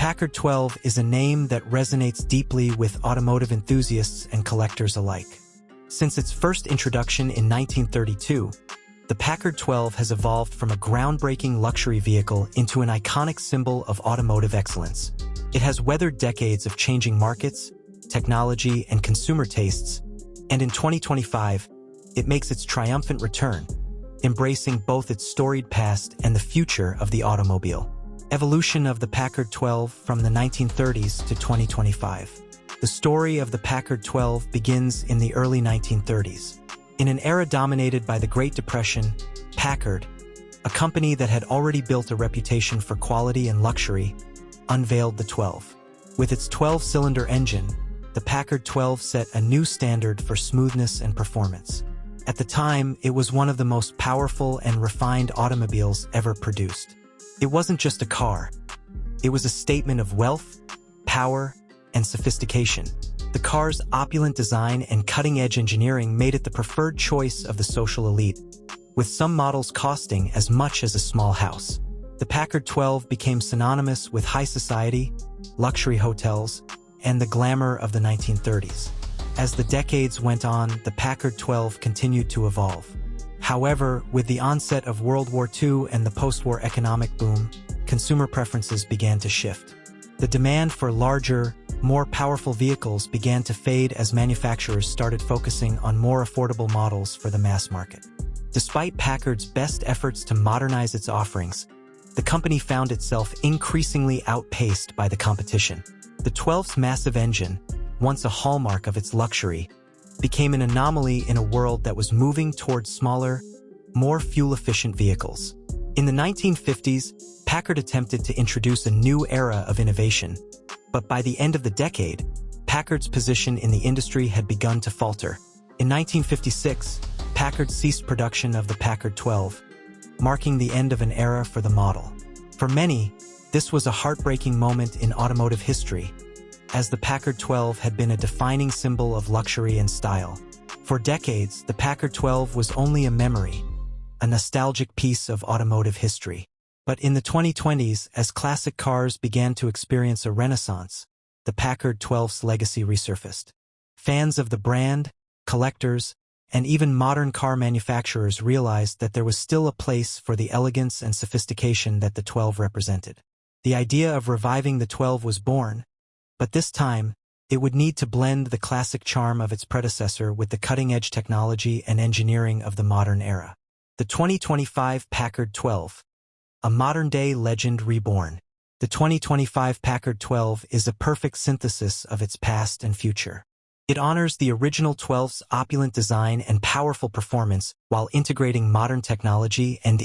Packard 12 is a name that resonates deeply with automotive enthusiasts and collectors alike. Since its first introduction in 1932, the Packard 12 has evolved from a groundbreaking luxury vehicle into an iconic symbol of automotive excellence. It has weathered decades of changing markets, technology, and consumer tastes, and in 2025, it makes its triumphant return, embracing both its storied past and the future of the automobile. Evolution of the Packard 12 from the 1930s to 2025. The story of the Packard 12 begins in the early 1930s. In an era dominated by the Great Depression, Packard, a company that had already built a reputation for quality and luxury, unveiled the 12. With its 12-cylinder engine, the Packard 12 set a new standard for smoothness and performance. At the time, it was one of the most powerful and refined automobiles ever produced. It wasn't just a car. It was a statement of wealth, power, and sophistication. The car's opulent design and cutting-edge engineering made it the preferred choice of the social elite, with some models costing as much as a small house. The Packard 12 became synonymous with high society, luxury hotels, and the glamour of the 1930s. As the decades went on, the Packard 12 continued to evolve. However, with the onset of World War II and the post-war economic boom, consumer preferences began to shift. The demand for larger, more powerful vehicles began to fade as manufacturers started focusing on more affordable models for the mass market. Despite Packard's best efforts to modernize its offerings, the company found itself increasingly outpaced by the competition. The 12's massive engine, once a hallmark of its luxury, became an anomaly in a world that was moving towards smaller, more fuel-efficient vehicles. In the 1950s, Packard attempted to introduce a new era of innovation, but by the end of the decade, Packard's position in the industry had begun to falter. In 1956, Packard ceased production of the Packard 12, marking the end of an era for the model. For many, this was a heartbreaking moment in automotive history, as the Packard 12 had been a defining symbol of luxury and style. For decades, the Packard 12 was only a memory, a nostalgic piece of automotive history. But in the 2020s, as classic cars began to experience a renaissance, the Packard 12's legacy resurfaced. Fans of the brand, collectors, and even modern car manufacturers realized that there was still a place for the elegance and sophistication that the 12 represented. The idea of reviving the 12 was born, but this time, it would need to blend the classic charm of its predecessor with the cutting-edge technology and engineering of the modern era. The 2025 Packard 12, a modern-day legend reborn. The 2025 Packard 12 is a perfect synthesis of its past and future. It honors the original 12's opulent design and powerful performance while integrating modern technology and